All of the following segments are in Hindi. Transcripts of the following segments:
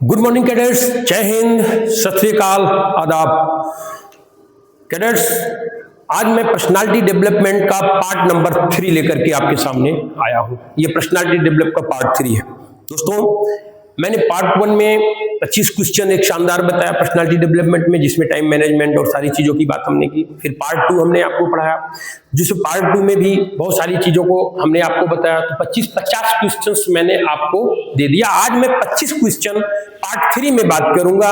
गुड मॉर्निंग कैडेट्स, जय हिंद, सत श्री अकाल, आदाब। कैडेट्स, आज मैं पर्सनालिटी डेवलपमेंट का पार्ट नंबर 3 लेकर के आपके सामने आया हूं। ये पर्सनालिटी डेवलप का पार्ट 3 है। दोस्तों, मैंने पार्ट 1 में 25 क्वेश्चन एक शानदार बताया पर्सनालिटी डेवलपमेंट में, जिसमें टाइम मैनेजमेंट और सारी चीजों की बात हमने की। फिर पार्ट 2 हमने आपको पढ़ाया, जिस पार्ट 2 में भी बहुत सारी चीजों को हमने आपको बताया। तो 25-50 क्वेश्चंस मैंने आपको दे दिया। आज मैं 25 क्वेश्चन पार्ट 3 में बात करूंगा।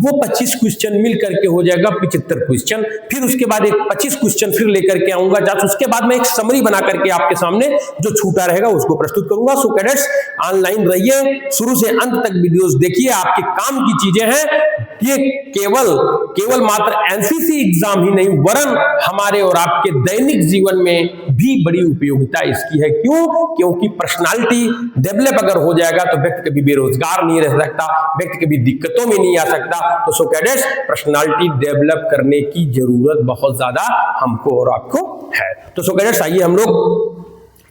वो 25 क्वेश्चन मिल करके हो जाएगा 75 क्वेश्चन। फिर उसके बाद एक 25 क्वेश्चन फिर लेकर के आऊंगा, जब उसके बाद मैं एक समरी बना करके आपके सामने जो छूटा रहेगा उसको प्रस्तुत करूंगा। सो कैडेट्स, ऑनलाइन रहिए, शुरू से अंत तक वीडियोस देखिए, आपके काम की चीजें हैं ये। केवल मात्र एनसीसी एग्जाम ही नहीं, वरन हमारे और आपके दैनिक जीवन में भी बड़ी उपयोगिता इसकी है। क्यों? क्योंकि पर्सनालिटी डेवलप अगर हो जाएगा तो व्यक्ति कभी बेरोजगार नहीं रह सकता, व्यक्ति कभी दिक्कतों में नहीं आ सकता। तो सो कैडेट्स, पर्सनालिटी डेवलप करने की जरूरत बहुत ज्यादा हमको और आपको है। तो सो कैडेट्स, आइए हम लोग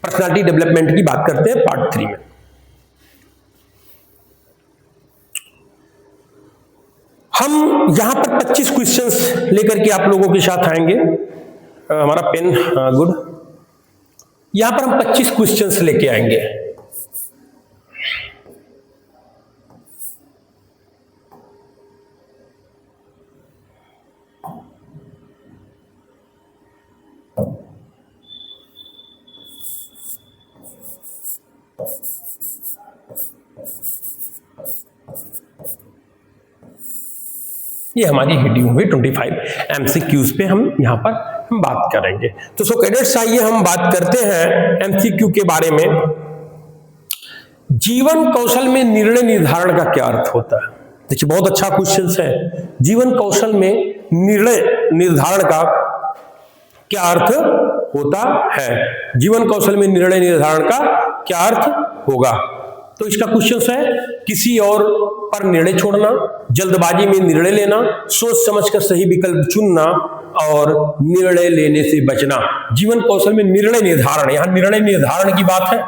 पर्सनालिटी डेवलपमेंट की बात करते हैं पार्ट 3 में। हम यहां पर 25 क्वेश्चंस लेकर के आप लोगों के साथ आएंगे। हमारा पेन गुड। यहां पर हम 25 क्वेश्चंस लेके आएंगे। ये हमारी हेडिंग हुई 25 एमसीक्यूज पे हम यहां पर बात करेंगे। तो सो कैडेट्स, आइए हम बात करते हैं एमसीक्यू के बारे में। जीवन कौशल में निर्णय निर्धारण का क्या अर्थ होता है? देखिए, बहुत अच्छा क्वेश्चन है। जीवन कौशल में निर्णय निर्धारण का क्या अर्थ होता है? जीवन कौशल में निर्णय निर्धारण का क्या अर्थ होगा? तो इसका क्वेश्चन है, किसी और पर निर्णय छोड़ना, जल्दबाजी में निर्णय लेना, सोच समझकर सही विकल्प चुनना और निर्णय लेने से बचना। जीवन कौशल में निर्णय निर्धारण, यहां निर्णय निर्धारण की बात है।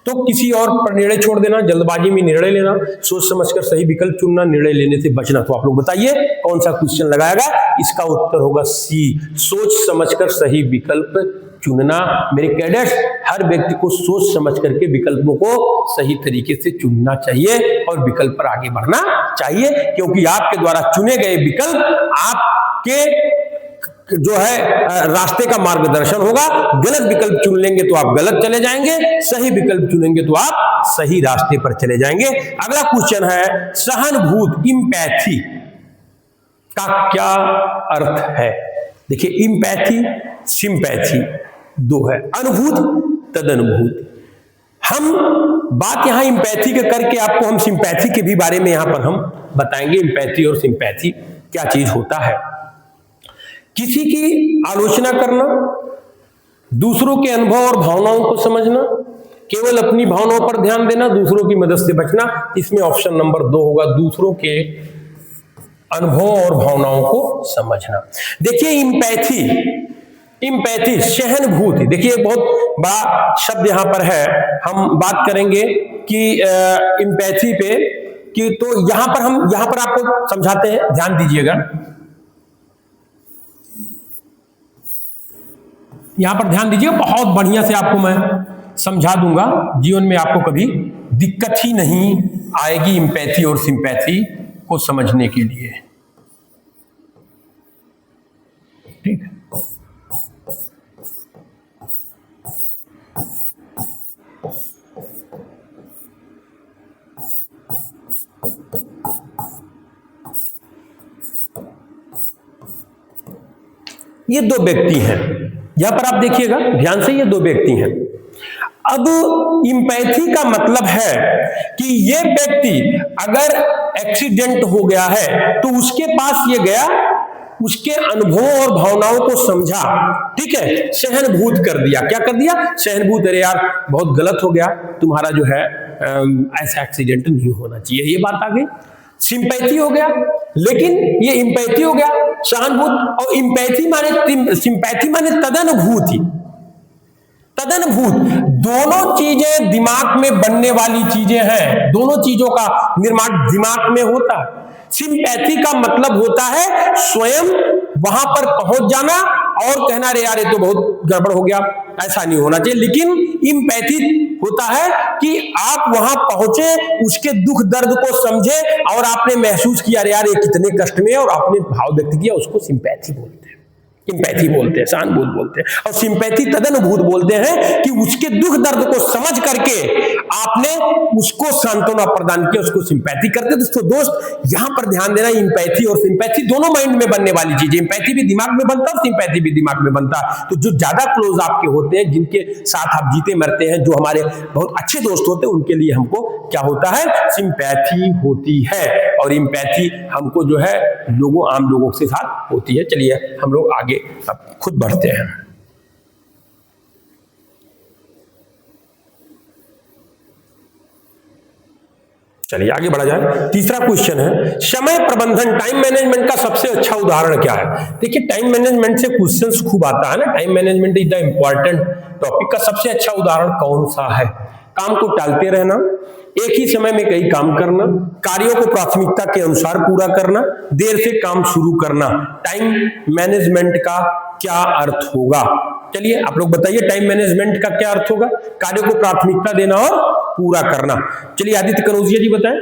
तो किसी और पर निर्णय छोड़ देना, जल्दबाजी में निर्णय लेना, सोच समझकर सही विकल्प चुनना, निर्णय लेने से बचना। तो आप लोग बताइए कौन सा क्वेश्चन लगाएगा? इसका उत्तर होगा सी, सोच समझकर सही विकल्प चुनना। मेरे कैडेट्स, हर व्यक्ति को सोच समझ करके विकल्पों को सही तरीके से चुनना चाहिए और विकल्प पर आगे बढ़ना चाहिए, क्योंकि आपके द्वारा चुने गए विकल्प आपके जो है रास्ते का मार्गदर्शन होगा। गलत विकल्प चुन लेंगे तो आप गलत चले जाएंगे, सही विकल्प चुनेंगे तो आप सही रास्ते पर चले जाएंगे। अगला क्वेश्चन है, सहानुभूति इंपैथी का क्या अर्थ है? देखिए, इंपैथी सिंपैथी दो है, अनुभूति तदनुभूति। हम बात यहां इंपैथी के करके आपको हम सिंपैथी के भी बारे में यहां पर हम बताएंगे। इंपैथी और सिंपैथी क्या चीज होता है? किसी की आलोचना करना, दूसरों के अनुभव और भावनाओं को समझना, केवल अपनी भावनाओं पर ध्यान देना, दूसरों की मदद से बचना। इसमें ऑप्शन नंबर 2 होगा, दूसरों के अनुभव और भावनाओं को समझना। देखिए, इंपैथी सहानुभूति, देखिए बहुत बड़ा शब्द यहां पर है। हम बात करेंगे कि इंपैथी पे कि, तो यहां पर आपको समझाते हैं, ध्यान दीजिएगा। यहां पर ध्यान दीजिए, बहुत बढ़िया से आपको मैं समझा दूंगा। जीवन में आपको कभी दिक्कत ही नहीं आएगी इंपैथी और सिंपैथी को समझने के लिए। ठीक है, ये दो व्यक्ति हैं, यहां पर आप देखिएगा ध्यान से, ये दो व्यक्ति हैं। अब इंपैथी का मतलब है कि ये व्यक्ति अगर एक्सीडेंट हो गया है तो उसके पास ये गया, उसके अनुभवों और भावनाओं को समझा, ठीक है, सहानुभूत कर दिया। क्या कर दिया? सहानुभूत। अरे यार, बहुत गलत हो गया तुम्हारा, जो है ऐसा एक्सीडेंट नहीं होना चाहिए, ये बात आ गई। सिंपैथी हो गया, लेकिन ये इंपैथी हो गया, सहानुभूत। और इंपैथी माने, सिंपैथी माने तदनुभूति। तदनुभूत, दोनों चीजें दिमाग में बनने वाली चीजें हैं, दोनों चीजों का निर्माण दिमाग में होता है। सिंपैथी का मतलब होता है स्वयं वहां पर पहुंच जाना और कहना अरे यार ये तो बहुत गड़बड़ हो गया, ऐसा नहीं होना चाहिए। लेकिन इम्पैथी होता है कि आप वहां पहुंचे, उसके दुख दर्द को समझे और आपने महसूस किया अरे यार ये कितने कष्ट में है और आपने भाव व्यक्त किया, उसको सिंपैथी बोलते हैं, सिंपैथी बोलते हैं, सहानुभूति बोलते हैं। और सिंपैथी तदनुभूत बोलते हैं कि उसके दुख दर्द को समझ करके आपने उसको सांत्वना प्रदान किया, उसको सिंपैथी करते। दोस्तों यहां पर ध्यान देना, इंपैथी और सिंपैथी दोनों माइंड में बनने वाली चीज है। इंपैथी भी दिमाग में बनता है, सिंपैथी भी दिमाग में बनता है। तो जो ज्यादा क्लोज आपके होते हैं, जिनके साथ आप जीते मरते हैं, जो हमारे बहुत अच्छे दोस्त होते हैं, उनके लिए हमको क्या होता है, सिंपैथी होती है। और इंपैथी हमको जो है आम लोगों के साथ होती है। चलिए हम लोग आगे अब खुद बढ़ते हैं। चलिए आगे बढ़ा जाए। तीसरा क्वेश्चन है समय प्रबंधन, टाइम मैनेजमेंट का सबसे अच्छा उदाहरण क्या है। देखिए टाइम मैनेजमेंट से क्वेश्चंस खूब आता है ना, time management is the important topic का सबसे अच्छा उदाहरण कौन सा है। काम को टालते रहना, एक ही समय में कई काम करना, कार्यों को प्राथमिकता के अनुसार पूरा करना, देर से काम शुरू करना। टाइम मैनेजमेंट का क्या अर्थ होगा? चलिए आप लोग बताइए टाइम मैनेजमेंट का क्या अर्थ होगा। कार्यों को प्राथमिकता देना और पूरा करना। चलिए आदित्य कनौजिया जी बताएं।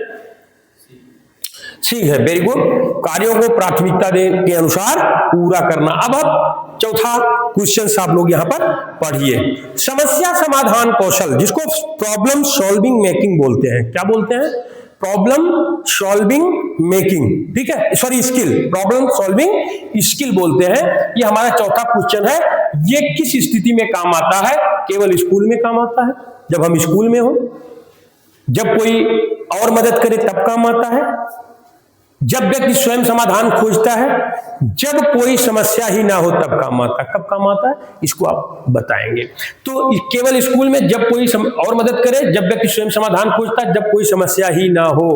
ठीक है, वेरी गुड। कार्यों को प्राथमिकता के अनुसार पूरा करना। अब आप चौथा क्वेश्चन आप लोग यहां पर पढ़िए। समस्या समाधान कौशल, जिसको प्रॉब्लम सॉल्विंग मेकिंग बोलते हैं। क्या बोलते हैं? प्रॉब्लम सॉल्विंग मेकिंग, ठीक है, sorry skill, problem solving skill बोलते हैं। ये हमारा चौथा क्वेश्चन है। ये किस स्थिति में काम आता है? केवल स्कूल में काम आता है, जब हम स्कूल में हो, जब कोई और मदद करे तब काम आता है, जब व्यक्ति स्वयं समाधान खोजता है, जब कोई समस्या ही ना हो तब काम आता है। कब काम आता है इसको आप बताएंगे। तो केवल स्कूल में जब कोई और मदद करे, जब व्यक्ति स्वयं समाधान खोजता है, जब कोई समस्या ही ना हो।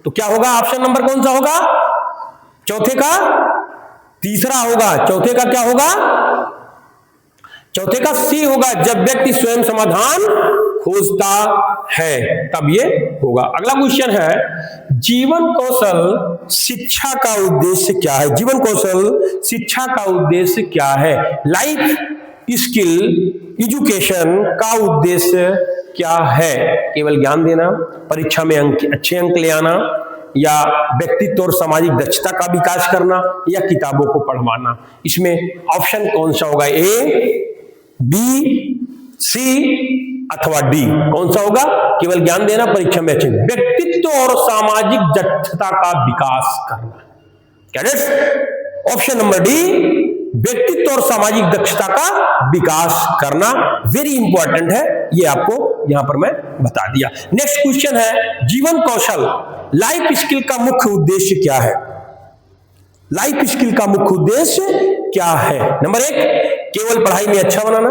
तो क्या होगा? ऑप्शन नंबर कौन सा होगा? चौथे का तीसरा होगा। चौथे का क्या होगा? चौथे का सी होगा, जब व्यक्ति स्वयं समाधान खोजता है तब ये होगा। अगला क्वेश्चन है जीवन कौशल शिक्षा का उद्देश्य क्या है? जीवन कौशल शिक्षा का उद्देश्य क्या है? लाइफ स्किल एजुकेशन का उद्देश्य क्या है? केवल ज्ञान देना, परीक्षा में अच्छे अंक ले आना, या व्यक्तित्व और सामाजिक दक्षता का विकास करना, या किताबों को पढ़वाना? इसमें ऑप्शन कौन सा होगा? ए, बी, सी अथवा डी? कौन सा होगा? केवल ज्ञान देना, परीक्षा में अच्छे, व्यक्तित्व और सामाजिक दक्षता का विकास करना। कैडेट्स ऑप्शन नंबर डी, व्यक्तित्व और सामाजिक दक्षता का विकास करना वेरी इंपॉर्टेंट है। ये आपको यहां पर मैं बता दिया। नेक्स्ट क्वेश्चन है जीवन कौशल लाइफ स्किल का मुख्य उद्देश्य क्या है? लाइफ स्किल का मुख्य उद्देश्य क्या है? नंबर एक, केवल पढ़ाई में अच्छा बनाना,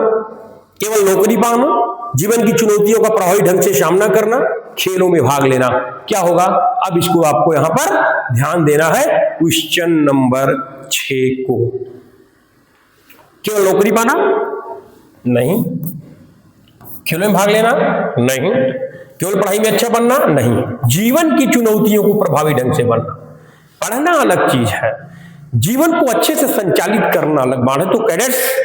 केवल नौकरी पाना, जीवन की चुनौतियों का प्रभावी ढंग से सामना करना, खेलों में भाग लेना। क्या होगा? अब इसको आपको यहां पर ध्यान देना है क्वेश्चन नंबर 6 को। केवल नौकरी पाना? नहीं। खेलों में भाग लेना? नहीं। केवल पढ़ाई में अच्छा बनना? नहीं। जीवन की चुनौतियों को प्रभावी ढंग से बनना। पढ़ना अलग चीज है, जीवन को अच्छे से संचालित करना अलग बात है। तो कैडेट्स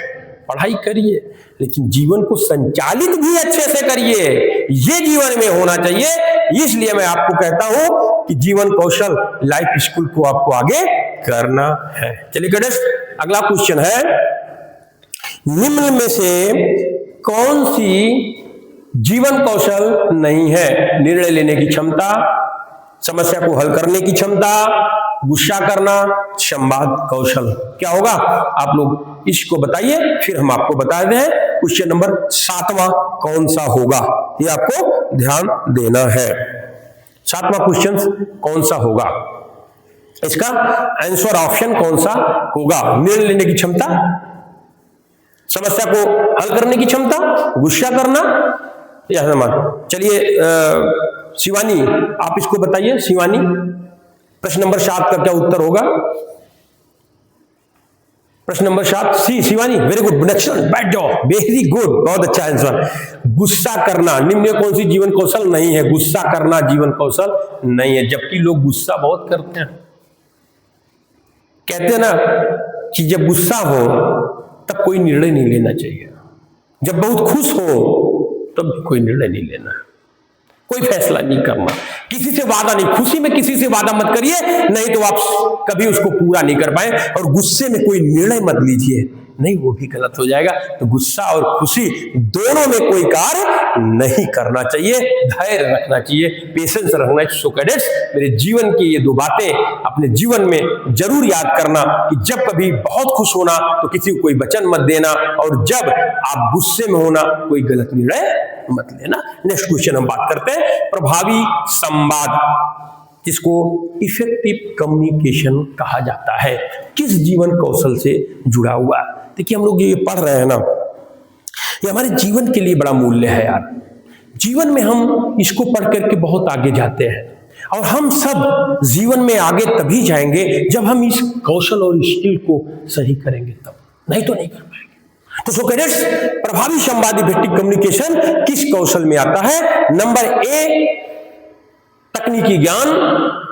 पढ़ाई करिए, लेकिन जीवन को संचालित भी अच्छे से करिए, ये जीवन में होना चाहिए। इसलिए मैं आपको कहता हूं कि जीवन कौशल लाइफ स्किल को आपको आगे करना है। चलिए कैडेट्स अगला क्वेश्चन है निम्न में से कौन सी जीवन कौशल नहीं है? निर्णय लेने की क्षमता, समस्या को हल करने की क्षमता, गुस्सा करना, संवाद कौशल। क्या होगा? आप लोग इसको बताइए, फिर हम आपको बता दें क्वेश्चन नंबर 7वां कौन सा होगा। ये आपको ध्यान देना है। 7वां क्वेश्चन कौन सा होगा, इसका आंसर ऑप्शन कौन सा होगा? निर्णय लेने की क्षमता, समस्या को हल करने की क्षमता, गुस्सा करना या संवाद। चलिए शिवानी आप इसको बताइए। शिवानी प्रश्न नंबर 7 का क्या उत्तर होगा? प्रश्न नंबर 7 सी शिवानी, वेरी गुड, एक्सीलेंट, बैठ जाओ, वेरी गुड, बहुत अच्छा आंसर। गुस्सा करना निम्न में कौन सी जीवन कौशल नहीं है? गुस्सा करना जीवन कौशल नहीं है, जबकि लोग गुस्सा बहुत करते हैं। कहते हैं ना कि जब गुस्सा हो तब कोई निर्णय नहीं लेना चाहिए, जब बहुत खुश हो तब कोई निर्णय नहीं लेना, कोई फैसला नहीं करना, किसी से वादा नहीं, खुशी में किसी से वादा मत करिए, नहीं तो आप कभी उसको पूरा नहीं कर पाए। और गुस्से में कोई निर्णय मत लीजिए, नहीं, वो भी गलत हो जाएगा। तो गुस्सा और खुशी दोनों में कोई कार्य नहीं करना चाहिए, धैर्य रखना चाहिए, पेशेंस रखना चाहिए। सो कैडेट्स, मेरे जीवन की ये 2 बातें अपने जीवन में जरूर याद करना कि जब कभी बहुत खुश होना तो किसी को कोई वचन मत देना, और जब आप गुस्से में होना कोई गलत निर्णय मत लेना। नेक्स्ट क्वेश्चन हम बात करते हैं प्रभावी संवाद, जिसको इफेक्टिव कम्युनिकेशन कहा जाता है, किस जीवन कौशल से जुड़ा हुआ है? देखिए, हम लोग ये पढ़ रहे हैं ना, ये हमारे जीवन के लिए बड़ा मूल्य है यार। जीवन में हम इसको पढ़ करके बहुत आगे जाते हैं, और हम सब जीवन में आगे तभी जाएंगे जब हम इस कौशल और स्किल को सही करेंगे, तब, नहीं तो नहीं कर पाएंगे। तो सो कैडेट्स, प्रभावी संवाद इफेक्टिव कम्युनिकेशन किस कौशल में आता है? नंबर ए तकनीकी ज्ञान,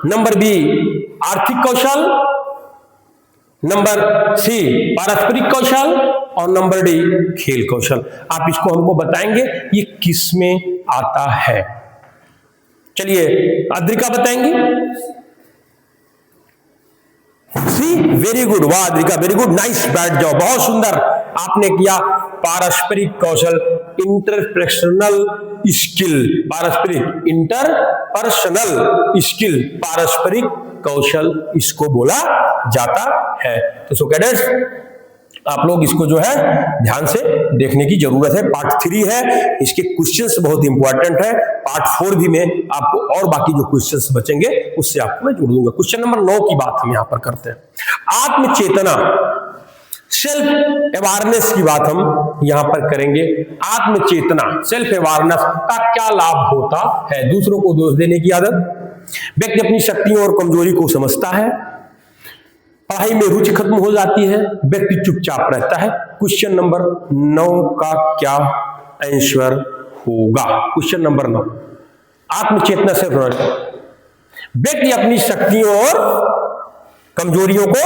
नंबर बी आर्थिक कौशल, नंबर सी पारस्परिक कौशल, और नंबर डी खेल कौशल। आप इसको हमको बताएंगे ये किस में आता है। चलिए, अद्रिका बताएंगी। सी, वेरी गुड, वाह अद्रिका, वेरी गुड, नाइस, बैठ जाओ, बहुत सुंदर आपने किया। पारस्परिक कौशल, इंटरपर्सनल स्किल, पारस्परिक इंटरपर्सनल स्किल, पारस्परिक कौशल इसको बोला जाता है। तो सो कैडेट्स, आप लोग इसको जो है ध्यान से देखने की जरूरत है। पार्ट 3 है, इसके क्वेश्चंस बहुत इंपॉर्टेंट है। पार्ट 4 भी में आपको और बाकी जो क्वेश्चंस बचेंगे उससे आपको मैं जोड़ दूंगा। क्वेश्चन नंबर 9 की बात हम यहां पर करते हैं। आत्मचेतना, सेल्फ अवेयरनेस की बात हम यहां पर करेंगे। आत्मचेतना, सेल्फ अवेयरनेस का क्या लाभ होता है? दूसरों को दोष देने की आदत, व्यक्ति अपनी शक्तियों और कमजोरी को समझता है, पढ़ाई में रुचि खत्म हो जाती है, व्यक्ति चुपचाप रहता है। क्वेश्चन नंबर 9 का क्या आंसर होगा? क्वेश्चन नंबर 9, आत्मचेतना से व्यक्ति अपनी शक्तियों और कमजोरियों को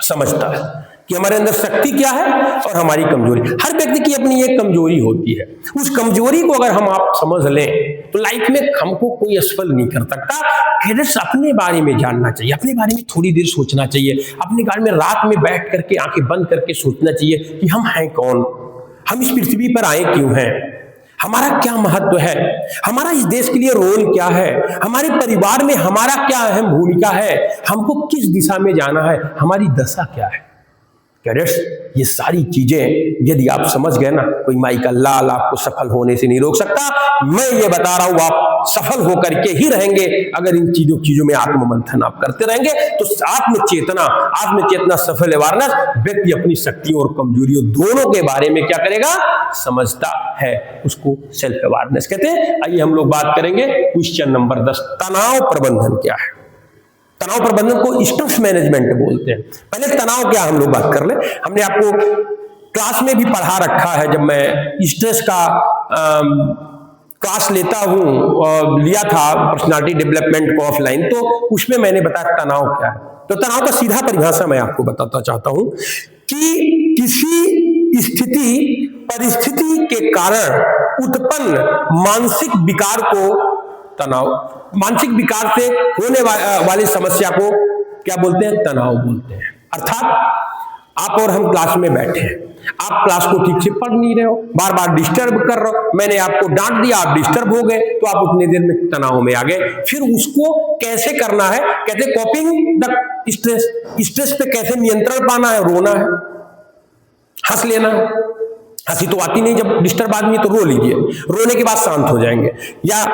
समझता है कि हमारे अंदर शक्ति क्या है और हमारी कमजोरी। हर व्यक्ति की अपनी एक कमजोरी होती है, उस कमजोरी को अगर हम आप समझ लें तो लाइफ में हमको कोई असफल नहीं कर सकता। कैडेट्स, अपने बारे में जानना चाहिए, अपने बारे में थोड़ी देर सोचना चाहिए, अपने घर में रात में बैठ करके आंखें बंद करके सोचना चाहिए कि हम हैं कौन, हम इस पृथ्वी पर आए क्यों हैं, हमारा क्या महत्व है, हमारा इस देश के लिए रोल क्या है, हमारे परिवार में हमारा क्या अहम भूमिका है, हमको किस दिशा में जाना है, हमारी दशा क्या है। कैडेट्स, ये सारी चीजें यदि आप समझ गए ना, कोई माई का लाल आपको सफल होने से नहीं रोक सकता। मैं ये बता रहा हूं, आप सफल होकर के ही रहेंगे अगर इन चीजों में आत्ममंथन आप करते रहेंगे। तो आत्मचेतना सफल अवेयरनेस, व्यक्ति अपनी शक्तियों और कमजोरियों दोनों के बारे में क्या करेगा? समझता है, उसको सेल्फ अवेयरनेस कहते हैं। आइए हम लोग बात करेंगे क्वेश्चन नंबर 10, तनाव प्रबंधन क्या है? तनाव प्रबंधन को स्ट्रेस मैनेजमेंट बोलते हैं। पहले तनाव क्या हम लोग बात कर ले। हमने आपको क्लास में भी पढ़ा रखा है, जब मैं स्ट्रेस का क्लास लेता हूं, लिया था पर्सनालिटी डेवलपमेंट को ऑफलाइन, तो उसमें मैंने बताया तनाव क्या है। तो तनाव का सीधा परिभाषा मैं आपको बताता चाहता हूं कि किसी स्थिति परिस्थिति के कारण उत्पन्न मानसिक विकार को तनाव, मानसिक विकार से होने वाली समस्या को क्या बोलते हैं? तनाव बोलते हैं। अर्थात आप और हम क्लास में बैठे हैं, आप क्लास को ठीक से पढ़ नहीं रहे हो, बार बार डिस्टर्ब कर रहे हो, मैंने आपको डांट दिया, आप डिस्टर्ब हो गए, तो आप उतने देर में तनाव में आ गए। फिर उसको कैसे करना है? कहते कॉपिंग द स्ट्रेस। स्ट्रेस पे कैसे नियंत्रण पाना है? रोना है, हंस लेना है। हंसी तो आती नहीं जब डिस्टर्ब आदमी, तो रो लीजिए, रोने के बाद शांत हो जाएंगे। या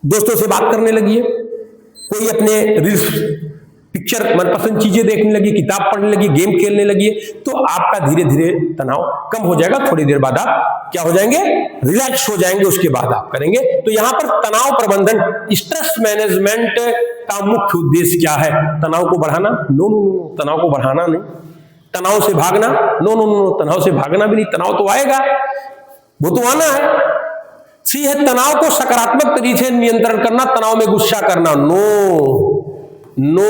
दोस्तों से बात करने लगिए, कोई अपने रील्स पिक्चर मनपसंद चीजें देखने लगी, किताब पढ़ने लगी, गेम खेलने लगी, तो आपका धीरे धीरे तनाव कम हो जाएगा। थोड़ी देर बाद आप क्या हो जाएंगे, रिलैक्स हो जाएंगे, उसके बाद आप करेंगे। तो यहां पर तनाव प्रबंधन, स्ट्रेस मैनेजमेंट का मुख्य उद्देश्य क्या है? तनाव को बढ़ाना? नो नो नो, तनाव को बढ़ाना नहीं। तनाव से भागना? नो नो नो, तनाव से भागना भी नहीं। तनाव तो आएगा, वो तो आना है। सी है तनाव को सकारात्मक तरीके से नियंत्रण करना, तनाव में गुस्सा करना। No no,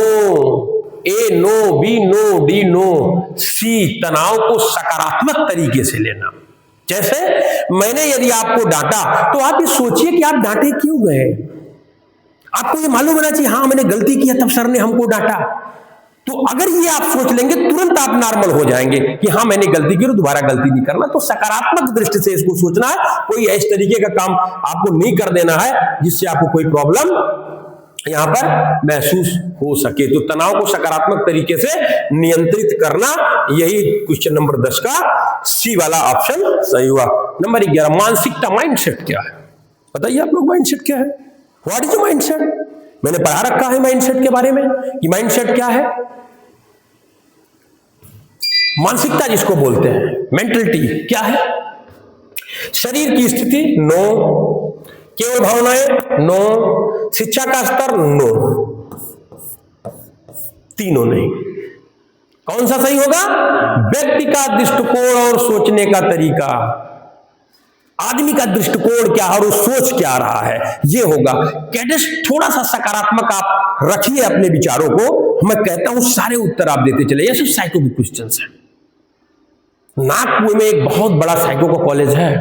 A no, B no, D no. C तनाव को सकारात्मक तरीके से लेना। जैसे मैंने यदि आपको डांटा तो आप ये सोचिए कि आप डांटे क्यों गए। आपको ये मालूम होना चाहिए, हाँ मैंने गलती किया तब सर ने हमको डांटा। तो अगर ये आप सोच लेंगे, तुरंत आप नॉर्मल हो जाएंगे कि हाँ मैंने गलती की, दोबारा गलती नहीं करना। तो सकारात्मक दृष्टि से इसको सोचना है। कोई इस तरीके का काम आपको नहीं कर देना है जिससे आपको कोई प्रॉब्लम यहां पर महसूस हो सके। तो तनाव को सकारात्मक तरीके से नियंत्रित करना, यही क्वेश्चन नंबर 10 का सी वाला ऑप्शन सही हुआ। नंबर 11, मानसिकता, माइंडसेट क्या है? बताइए आप लोग, माइंडसेट क्या है? What is mindset? मैंने पढ़ा रखा है माइंडसेट के बारे में कि माइंडसेट क्या है। मानसिकता जिसको बोलते हैं, मेंटलिटी क्या है? शरीर की स्थिति? नो। केवल भावनाएं? नो। शिक्षा का स्तर? नो। तीनों नहीं। कौन सा सही होगा? व्यक्ति का दृष्टिकोण और सोचने का तरीका, आदमी का दृष्टिकोण क्या है और वो सोच क्या रहा है, ये होगा। कैडेट्स थोड़ा सा सकारात्मक आप रखिए अपने विचारों को। मैं कहता हूं सारे उत्तर आप देते चले। ये सब साइको के क्वेश्चंस हैं। नागपुर में एक बहुत बड़ा साइको का कॉलेज है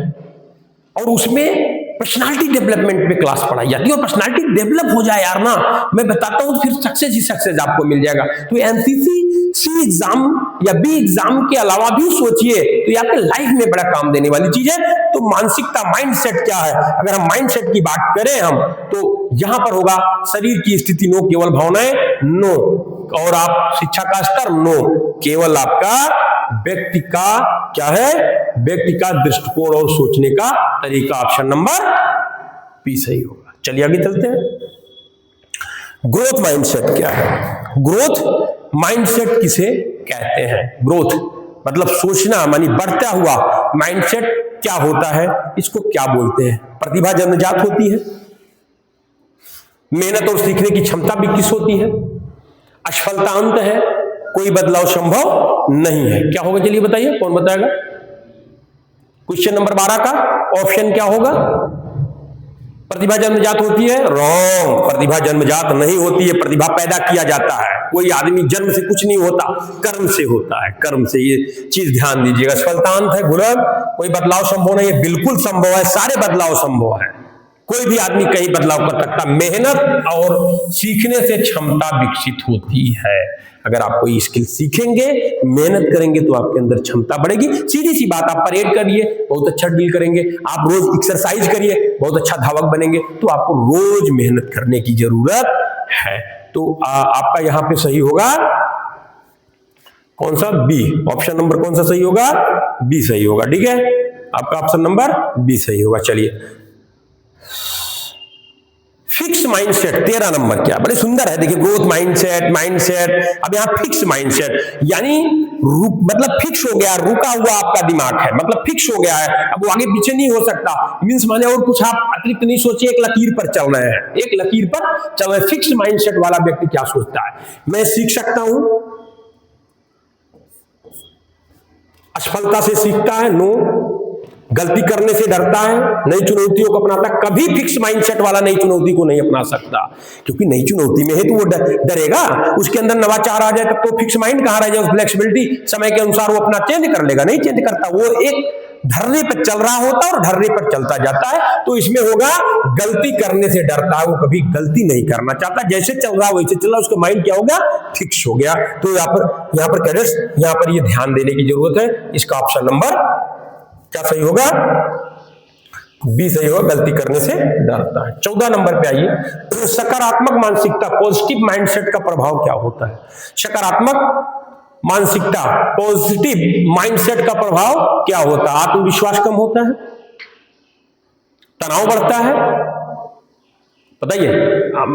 और उसमें पर्सनालिटी डेवलपमेंट पे क्लास पढ़ाई जाती है। और पर्सनालिटी डेवलप हो जाए यार ना, मैं बताता हूं, फिर सक्सेस ही सक्सेस आपको मिल जाएगा। तो एमसीसी सी एग्जाम या बी एग्जाम के अलावा भी सोचिए, तो ये आपके लाइफ में बड़ा काम देने वाली चीज है। तो मानसिकता, माइंडसेट क्या है? अगर हम माइंडसेट की बात करें हम, तो यहां पर होगा शरीर की स्थिति? नो। केवल भावनाएं? नो। और आप शिक्षा का स्तर? नो। केवल आपका व्यक्ति का क्या है? व्यक्ति का दृष्टिकोण और सोचने का तरीका, ऑप्शन नंबर बी सही होगा। चलिए आगे चलते हैं। ग्रोथ माइंडसेट क्या है? ग्रोथ माइंडसेट किसे कहते हैं? ग्रोथ मतलब सोचना, मानी बढ़ता हुआ। माइंडसेट क्या होता है? इसको क्या बोलते हैं? प्रतिभा जन्मजात होती है? मेहनत और सीखने की क्षमता विकसित होती है? असफलता अंत है? कोई बदलाव संभव नहीं है? क्या होगा? चलिए बताइए, कौन बताएगा? क्वेश्चन नंबर 12 का ऑप्शन क्या होगा? प्रतिभा जन्मजात होती है? रॉन्ग। प्रतिभा जन्मजात नहीं होती है, प्रतिभा पैदा किया जाता है। कोई आदमी जन्म से कुछ नहीं होता, कर्म से होता है। कर्म से, ये चीज ध्यान दीजिएगा। असफलतांत है गुलाम, कोई बदलाव संभव नहीं है? बिल्कुल संभव है, सारे बदलाव संभव है। कोई भी आदमी कहीं बदलाव कर सकता। मेहनत और सीखने से क्षमता विकसित होती है। अगर आप कोई स्किल सीखेंगे, मेहनत करेंगे, तो आपके अंदर क्षमता बढ़ेगी। सीधी सी बात, आप परेड करिए, बहुत अच्छा डील करेंगे। आप रोज एक्सरसाइज करिए, बहुत अच्छा धावक बनेंगे। तो आपको रोज मेहनत करने की जरूरत है। तो आपका यहां पे सही होगा कौन सा? बी। ऑप्शन नंबर कौन सा सही होगा? बी सही होगा। ठीक है, आपका ऑप्शन नंबर बी सही होगा। चलिए, फिक्स माइंडसेट 13 नंबर क्या? बड़े सुंदर है, देखिए, ग्रोथ माइंडसेट, माइंडसेट। अब यहां फिक्स माइंडसेट यानी मतलब फिक्स हो गया, रुका हुआ आपका दिमाग है, मतलब फिक्स हो गया है, अब वो आगे पीछे नहीं हो सकता। मींस माने और कुछ आप अतिरिक्त नहीं सोचिए, एक लकीर पर चल रहे हैं, एक लकीर पर चल रहे हैं। फिक्स माइंडसेट वाला व्यक्ति क्या सोचता है? मैं सीख सकता हूं। असफलता से सीखता है? नो। गलती करने से डरता है, नई चुनौतियों को अपनाता। कभी फिक्स माइंडसेट वाला नई चुनौती को नहीं अपना सकता, क्योंकि नई चुनौती में है तो वो डरेगा। उसके अंदर नवाचार आ जाए तब तो फिक्स माइंड कहां रह जाए? फ्लेक्सिबिलिटी, समय के अनुसार वो अपना चेंज कर लेगा, नहीं चेंज करता। वो एक धरने पर चल रहा होता है और धरने पर चलता जाता है। तो इसमें होगा गलती करने से डरता है, वो कभी गलती नहीं करना चाहता। जैसे चल रहा वैसे चल रहा, उसका माइंड क्या हो गया? फिक्स हो गया। तो यहाँ पर कैडेट्स, यहाँ पर ये ध्यान देने की जरूरत है। इसका ऑप्शन नंबर क्या सही होगा? बी सही होगा, गलती करने से डरता है। 14 नंबर पे आइए, सकारात्मक मानसिकता, पॉजिटिव माइंडसेट का प्रभाव क्या होता है? सकारात्मक मानसिकता, पॉजिटिव माइंडसेट का प्रभाव क्या होता है? आत्मविश्वास कम होता है, तनाव बढ़ता है, बताइए,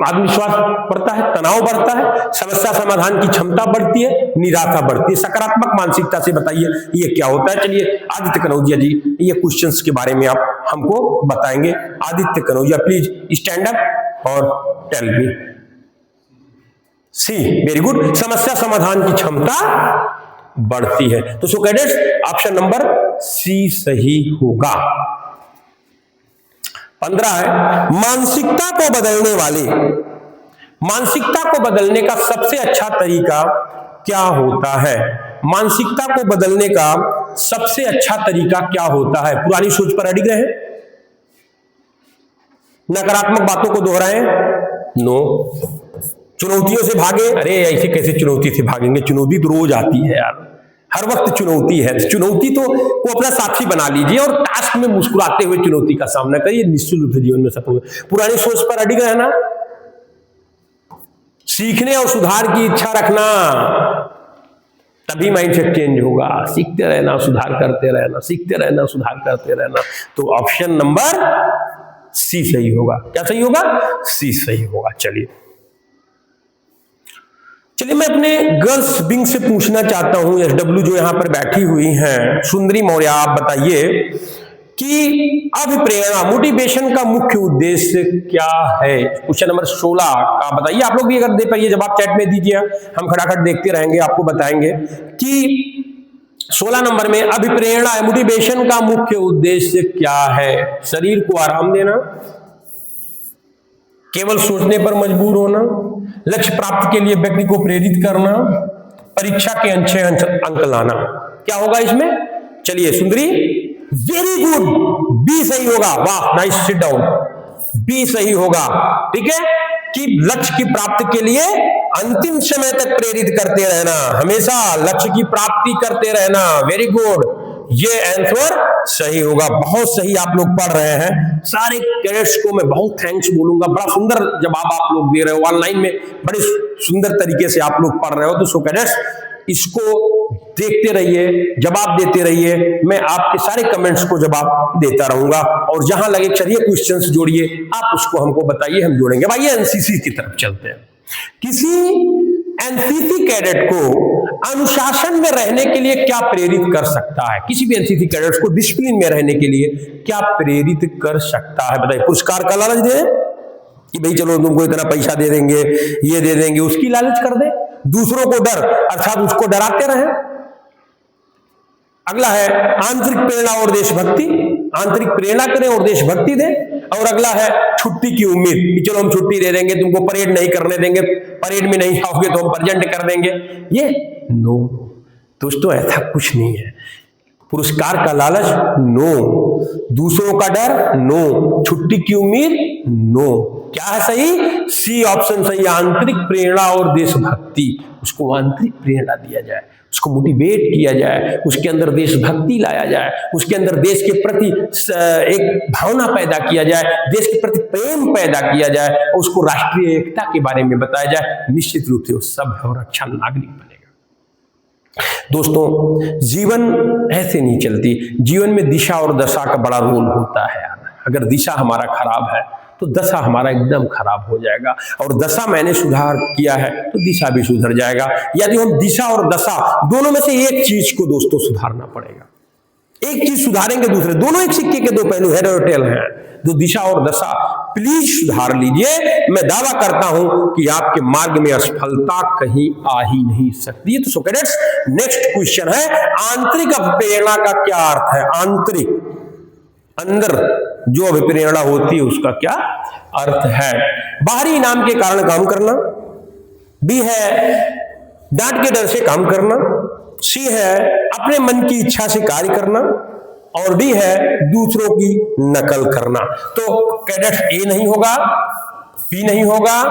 आत्मविश्वास बढ़ता है, तनाव बढ़ता है, समस्या समाधान की क्षमता बढ़ती है, निराशा बढ़ती है। सकारात्मक मानसिकता से बताइए ये क्या होता है। चलिए आदित्य कनौजिया जी ये क्वेश्चंस के बारे में आप हमको बताएंगे। Aditya Kanaujia please stand up और tell me. C, very good, समस्या समाधान की क्षमता बढ़ती है। तो so cadets option number C सही होगा। 15 है, मानसिकता को बदलने का सबसे अच्छा तरीका क्या होता है? मानसिकता को बदलने का सबसे अच्छा तरीका क्या होता है? पुरानी सोच पर अड़िग रहे, नकारात्मक बातों को दोहराएं, नो, चुनौतियों से भागे, अरे ऐसे कैसे चुनौती से भागेंगे, चुनौती तो रोज आती है यार, हर वक्त चुनौती है। चुनौती तो को अपना साथी बना लीजिए और टास्क में मुस्कुराते हुए चुनौती का सामना करिए, निश्चित रूप से जीवन में सफल होंगे। पुरानी सोच पर अड़िग रहना, सीखने और सुधार की इच्छा रखना, तभी माइंडसेट चेंज होगा। सीखते रहना, सुधार करते रहना, सीखते रहना, सुधार करते रहना। तो ऑप्शन नंबर सी सही होगा। क्या सही होगा? सी सही होगा। चलिए मैं अपने गर्ल्स विंग से पूछना चाहता हूं, एसडब्ल्यू जो यहां पर बैठी हुई हैं, सुंदरी मौर्य, आप बताइए कि अभिप्रेरणा, मोटिवेशन का मुख्य उद्देश्य क्या है? क्वेश्चन नंबर 16 का बताइए। आप लोग भी अगर दे पाइए जवाब चैट में दीजिए, हम खटाखट देखते रहेंगे, आपको बताएंगे कि 16 नंबर में अभिप्रेरणा, मोटिवेशन का मुख्य उद्देश्य क्या है? शरीर को आराम देना, केवल सोचने पर मजबूर होना, लक्ष्य प्राप्ति के लिए व्यक्ति को प्रेरित करना, परीक्षा के अच्छे अंक लाना। क्या होगा इसमें? चलिए सुंदरी, वेरी गुड, बी सही होगा। वाह, नाइस, सिट डाउन, बी सही होगा। ठीक है, कि लक्ष्य की प्राप्ति के लिए अंतिम समय तक प्रेरित करते रहना, हमेशा लक्ष्य की प्राप्ति करते रहना। वेरी गुड, ये आंसर सही होगा। बहुत सही आप लोग पढ़ रहे हैं। सारे कैडेट्स को मैं बहुत थैंक्स बोलूंगा, बड़ा सुंदर जवाब आप लोग दे रहे हो, ऑनलाइन में बड़े सुंदर तरीके से आप लोग पढ़ रहे हो। तो सो कैडेट्स इसको देखते रहिए, जवाब देते रहिए, मैं आपके सारे कमेंट्स को जवाब देता रहूंगा। और जहां लगे चलिए क्वेश्चंस जोड़िए, आप उसको हमको बताइए, हम जोड़ेंगे। भाई एनसीसी की तरफ चलते हैं। किसी एनसीसी कैडेट को अनुशासन में रहने के लिए क्या प्रेरित कर सकता है? किसी भी एनसीसी कैडेट को डिसिप्लिन में रहने के लिए क्या प्रेरित कर सकता है? बताइए। पुरस्कार का लालच दे कि भाई चलो तुमको इतना पैसा दे देंगे, ये दे देंगे, उसकी लालच कर दे। दूसरों को डर अर्थात उसको डराते रहे। अगला है आंतरिक प्रेरणा और देशभक्ति, आंतरिक प्रेरणा करें और देशभक्ति दें। और अगला है छुट्टी की उम्मीद कि चलो हम छुट्टी दे देंगे, तुमको परेड नहीं करने देंगे, परेड में नहीं आओगे तो हम प्रेजेंट कर देंगे। ये नो दोस्तों, ऐसा कुछ नहीं है। पुरस्कार का लालच नो, दूसरों का डर नो, छुट्टी की उम्मीद नो। क्या है सही? सी ऑप्शन सही, आंतरिक प्रेरणा और देशभक्ति। उसको आंतरिक प्रेरणा दिया जाए, उसको मोटिवेट किया जाए, उसके अंदर देशभक्ति लाया जाए, उसके अंदर देश के प्रति एक भावना पैदा किया जाए, देश के प्रति प्रेम पैदा किया जाए, और उसको राष्ट्रीय एकता के बारे में बताया जाए। निश्चित रूप से वो सभ्य और अच्छा नागरिक बनेगा। दोस्तों जीवन ऐसे नहीं चलती, जीवन में दिशा और दशा का बड़ा रोल होता है यार। अगर दिशा हमारा खराब है तो दशा हमारा एकदम खराब हो जाएगा, और दशा मैंने सुधार किया है तो दिशा भी सुधर जाएगा। यदि हम दिशा और दशा दोनों में से एक चीज को दोस्तों सुधारना पड़ेगा। एक चीज सुधारेंगे, दूसरे, दोनों एक सिक्के के दो पहलू, हेड और टेल हैं। तो दिशा और दशा प्लीज सुधार लीजिए। मैं दावा करता हूं कि आपके मार्ग में असफलता कहीं आ ही नहीं सकती। तो सो कैडेट्स नेक्स्ट क्वेश्चन है, आंतरिक अभिप्रेरणा का क्या अर्थ है? आंतरिक, अंदर जो अभिप्रेरणा होती है उसका क्या अर्थ है? बाहरी इनाम के कारण काम करना, बी है डांट के डर से काम करना, सी है अपने मन की इच्छा से कार्य करना, और डी है दूसरों की नकल करना। तो कैडेट्स ए नहीं होगा, बी नहीं होगा,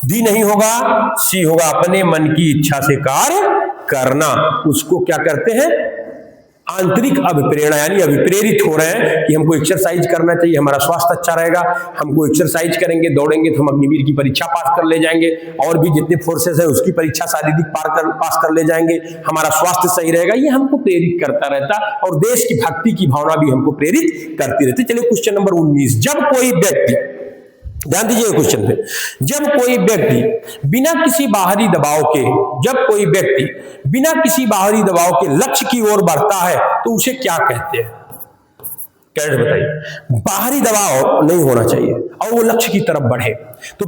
डी नहीं होगा, सी होगा अपने मन की इच्छा से कार्य करना। उसको क्या करते हैं? आंतरिक अभिप्रेरणा, यानी अभिप्रेरित हो रहे हैं कि हमको एक्सरसाइज करना चाहिए, हमारा स्वास्थ्य अच्छा रहेगा, हमको एक्सरसाइज करेंगे, दौड़ेंगे तो हम अग्निवीर की परीक्षा पास कर ले जाएंगे, और भी जितने फोर्सेस है उसकी परीक्षा शारीरिक पास कर ले जाएंगे, हमारा स्वास्थ्य सही रहेगा। ये हमको प्रेरित करता रहता, और देश की भक्ति की भावना भी हमको प्रेरित करती रहती। चलिए क्वेश्चन नंबर 19, जब कोई व्यक्ति ध्यान दीजिए क्वेश्चन पे। जब कोई व्यक्ति बिना किसी बाहरी दबाव के लक्ष्य की ओर बढ़ता है तो उसे क्या कहते हैं? कैडेट बताइए। बाहरी दबाव नहीं होना चाहिए और वो लक्ष्य की तरफ बढ़े, तो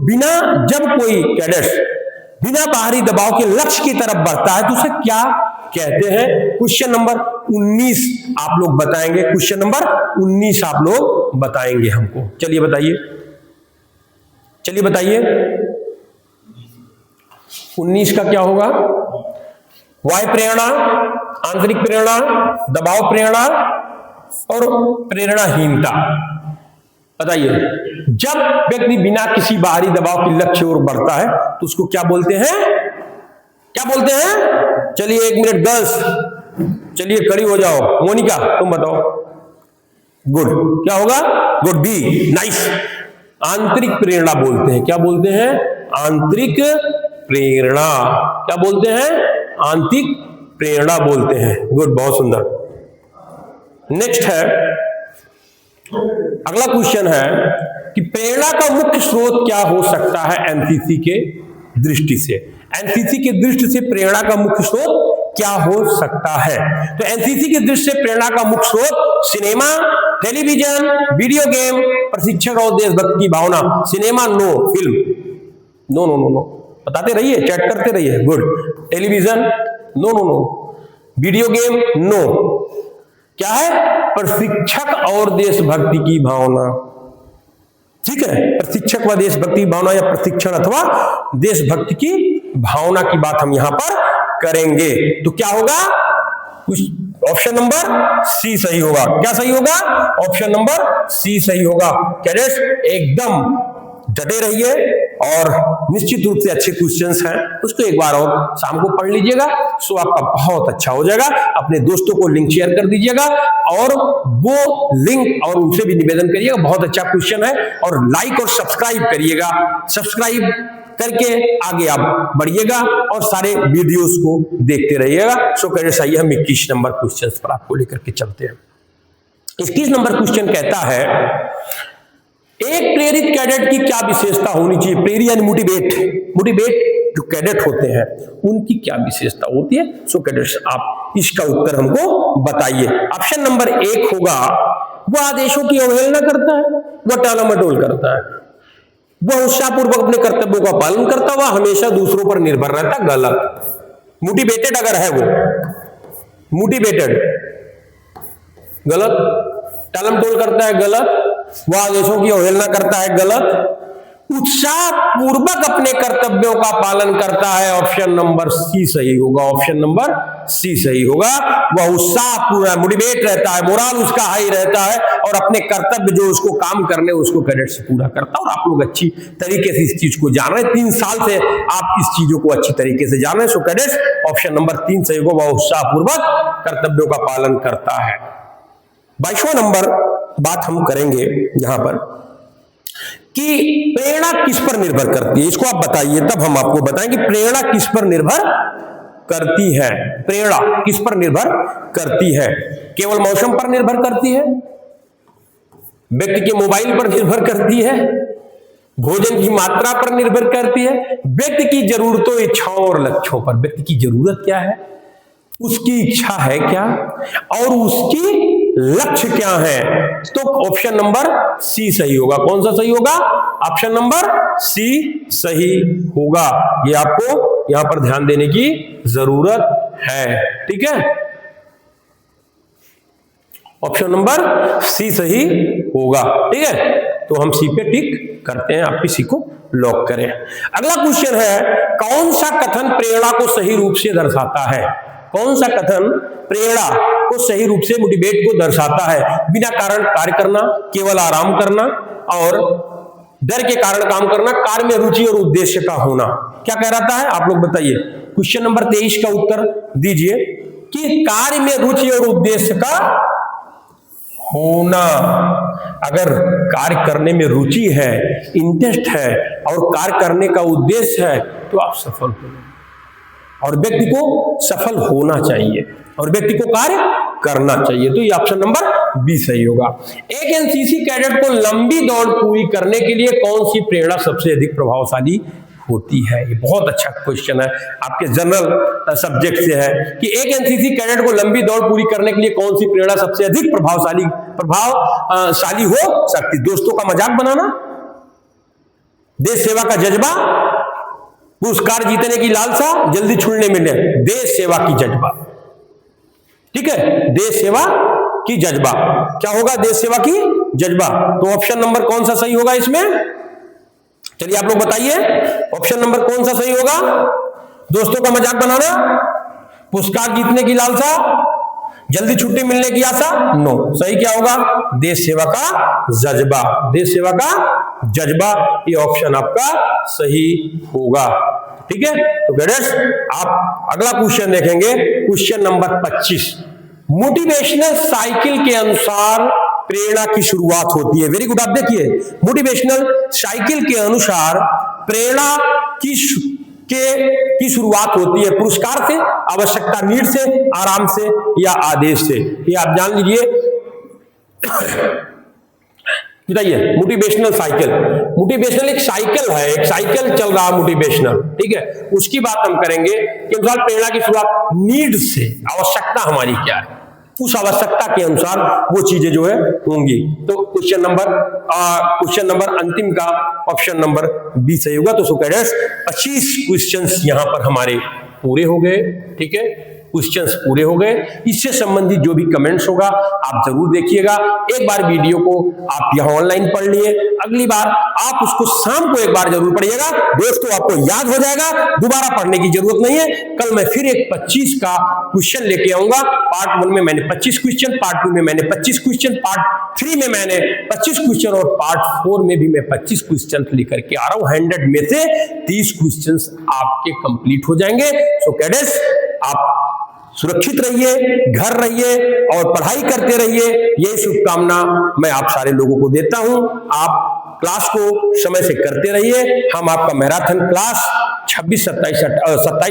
जब कोई कैडेट बिना बाहरी दबाव के लक्ष्य की तरफ बढ़ता है तो उसे क्या कहते हैं? क्वेश्चन नंबर 19 आप लोग बताएंगे। क्वेश्चन नंबर 19 आप लोग बताएंगे हमको। चलिए बताइए 19 का क्या होगा? वायु प्रेरणा, आंतरिक प्रेरणा, दबाव प्रेरणा और प्रेरणाहीनता। बताइए, जब व्यक्ति बिना किसी बाहरी दबाव के लक्ष्य ओर बढ़ता है तो उसको क्या बोलते हैं? चलिए 1 मिनट गर्ल्स, चलिए खड़ी हो जाओ। मोनिका तुम बताओ। गुड, क्या होगा? Good, B, nice. आंतरिक प्रेरणा बोलते हैं। क्या बोलते हैं? आंतरिक प्रेरणा। क्या बोलते हैं? आंतरिक प्रेरणा बोलते हैं। गुड, बहुत सुंदर। नेक्स्ट है, अगला क्वेश्चन है कि प्रेरणा का मुख्य स्रोत क्या हो सकता है एनसीसी के दृष्टि से? एनसीसी की दृष्टि से प्रेरणा का मुख्य स्रोत क्या हो सकता है? तो एनसीसी की दृष्टि से प्रेरणा का मुख्य स्रोत सिनेमा, टेलीविजन, वीडियो गेम, प्रशिक्षण और देशभक्ति की भावना। सिनेमा नो, फिल्म नो, बताते रहिए, चैट करते रहिए। Good. Television no, video game no. क्या है? प्रशिक्षक और देशभक्ति की भावना। ठीक है, प्रशिक्षक व देशभक्ति की भावना या प्रशिक्षण अथवा देशभक्ति की भावना की बात हम यहां पर करेंगे। तो क्या होगा? ऑप्शन नंबर सी सही होगा। क्या सही होगा? ऑप्शन नंबर सी सही होगा। कैडेट्स एकदम डटे रहिए और निश्चित रूप से अच्छे क्वेश्चंस हैं, उसको एक बार और शाम को पढ़ लीजिएगा, सो आपका बहुत अच्छा हो जाएगा। अपने दोस्तों को लिंक शेयर कर दीजिएगा और वो लिंक और उनसे भी निवेदन करिएगा, बहुत अच्छा क्वेश्चन है, और लाइक और सब्सक्राइब करिएगा। सब्सक्राइब करके आगे आप बढ़िएगा और सारे वीडियोस को देखते रहिएगा। सो कैडेट्स आइए हम 21 नंबर क्वेश्चन पर आपको लेकर के चलते हैं। 21 नंबर क्वेश्चन कहता है, एक प्रेरित कैडेट की क्या विशेषता होनी चाहिए? प्रेरित यानी मोटिवेट जो कैडेट होते हैं उनकी क्या विशेषता होती है? सो कैडेट्स आप इसका उत्तर हमको बताइए। ऑप्शन नंबर 1 होगा, वह आदेशों की अवहेलना करता है, वह टालमटोल करता है, वह उत्साहपूर्वक अपने कर्तव्यों का पालन करता हुआ हमेशा दूसरों पर निर्भर रहता। गलत। मोटिवेटेड अगर है वो, मोटिवेटेड गलत। टालमटोल करता है, गलत। वह आदेशों की अवहेलना करता है, गलत। उत्साह पूर्वक अपने कर्तव्यों का पालन करता है, ऑप्शन नंबर सी सही होगा। ऑप्शन नंबर सी सही होगा। वह उत्साह पूरा मोटिवेट रहता है, मोरल उसका हाई रहता है और अपने कर्तव्य जो उसको काम करने उसको कैडेट से पूरा करता है। और आप लोग अच्छी तरीके से इस चीज को जान रहे हैं, 3 साल से आप इस चीजों को अच्छी तरीके से जान रहे हैं। सो कैडेट ऑप्शन नंबर 3 सही होगा, वह उत्साह पूर्वक कर्तव्यों का पालन करता है। 22वां नंबर बात हम करेंगे यहां पर कि प्रेरणा किस पर निर्भर करती है, इसको आप बताइए, तब हम आपको बताएंगे प्रेरणा किस पर निर्भर करती है। प्रेरणा किस पर निर्भर करती है? केवल मौसम पर निर्भर करती है, व्यक्ति के मोबाइल पर निर्भर करती है, भोजन की मात्रा पर निर्भर करती है, व्यक्ति की जरूरतों, इच्छाओं और लक्ष्यों पर। व्यक्ति की जरूरत क्या है, उसकी इच्छा है क्या, और उसकी लक्ष्य क्या है? तो ऑप्शन नंबर सी सही होगा। कौन सा सही होगा? ऑप्शन नंबर सी सही होगा। ये आपको यहां पर ध्यान देने की जरूरत है। ठीक है, ऑप्शन नंबर सी सही होगा। ठीक है, तो हम सी पे टिक करते हैं, आप सी को लॉक करें। अगला क्वेश्चन है, कौन सा कथन प्रेरणा को सही रूप से दर्शाता है? कौन सा कथन प्रेरणा को सही रूप से मोटिवेट को दर्शाता है? बिना कारण कार्य करना, केवल आराम करना और डर के कारण काम करना, कार्य में रुचि और उद्देश्य का होना। क्या कह रहा है आप लोग बताइए। क्वेश्चन नंबर 23 का उत्तर दीजिए कि कार्य में रुचि और उद्देश्य का होना। अगर कार्य करने में रुचि है, इंटरेस्ट है और कार्य करने का उद्देश्य है तो आप सफल होंगे। और व्यक्ति को सफल होना चाहिए और व्यक्ति को कार्य करना चाहिए। तो ये ऑप्शन नंबर बी सही होगा। एक एनसीसी कैडेट को लंबी दौड़ पूरी करने के लिए कौन सी प्रेरणा सबसे अधिक प्रभावशाली होती है? ये बहुत अच्छा क्वेश्चन है, आपके जनरल सब्जेक्ट से है कि एक एनसीसी कैडेट को लंबी दौड़ पूरी करने के लिए कौन सी प्रेरणा सबसे अधिक प्रभावशाली हो सकती? दोस्तों का मजाक बनाना, देश सेवा का जज्बा, पुरस्कार जीतने की लालसा, जल्दी छुड़ने मिले, देश सेवा की जज्बा। ठीक है, देश सेवा की जज्बा क्या होगा? देश सेवा की जज्बा। तो ऑप्शन नंबर कौन सा सही होगा इसमें? चलिए आप लोग बताइए, ऑप्शन नंबर कौन सा सही होगा? दोस्तों का मजाक बनाना, पुरस्कार जीतने की लालसा, जल्दी छुट्टी मिलने की आशा? नो, सही क्या होगा? देश सेवा का जज्बा। देश सेवा का जज्बा, ये ऑप्शन आपका सही होगा। ठीक है, तो कैडेट्स आप अगला क्वेश्चन देखेंगे, क्वेश्चन नंबर 25। मोटिवेशनल साइकिल के अनुसार प्रेरणा की शुरुआत होती है। वेरी गुड, आप देखिए, मोटिवेशनल साइकिल के अनुसार प्रेरणा की शुरुआत होती है पुरस्कार से, आवश्यकता नीड से, आराम से या आदेश से। ये आप जान लीजिए। बताइए, मोटिवेशनल साइकिल, मोटिवेशनल एक साइकिल है, एक साइकिल चल रहा है मोटिवेशनल। ठीक है, उसकी बात हम करेंगे कि अनुसार प्रेरणा की शुरुआत नीड से, आवश्यकता हमारी क्या है, उस आवश्यकता के अनुसार वो चीजें जो है होंगी। तो क्वेश्चन नंबर अंतिम का ऑप्शन नंबर बी सही होगा। तो कैडेट्स 25 क्वेश्चंस यहां पर हमारे पूरे हो गए। ठीक है, क्वेश्चंस पूरे हो गए। इससे संबंधित जो भी कमेंट्स होगा आप जरूर देखिएगा। एक बार वीडियो को आप यहां ऑनलाइन पढ़ लिए, अगली बार आप उसको शाम को एक बार जरूर पढ़िएगा। दोस्तों आपको याद हो जाएगा, दोबारा पढ़ने की जरूरत नहीं है। कल मैं फिर एक 25 का क्वेश्चन लेके आऊंगा। पार्ट 1 में मैंने 25 क्वेश्चन, पार्ट 2 में मैंने 25 क्वेश्चन, पार्ट 3 में मैंने 25 क्वेश्चन और पार्ट 4 में भी मैं 25 क्वेश्चन लेकर के आ रहा हूं। 100 में से 30 क्वेश्चन आपके कंप्लीट हो जाएंगे। सो कैडेट्स, आप सुरक्षित रहिए, घर रहिए और पढ़ाई करते रहिए, यही शुभकामना मैं आप सारे लोगों को देता हूं। आप क्लास को समय से करते रहिए। हम आपका मैराथन क्लास 26, 27,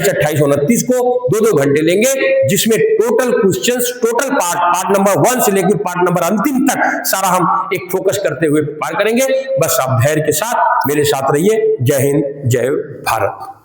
28, 29 को 2-2 घंटे लेंगे, जिसमें total questions, total part number 1 से लेकर पार्ट नंबर अंतिम तक सारा हम एक फोकस करते हुए पार करेंगे। बस आप धैर्य के साथ मेरे साथ रहिए। जय हिंद, जय भारत।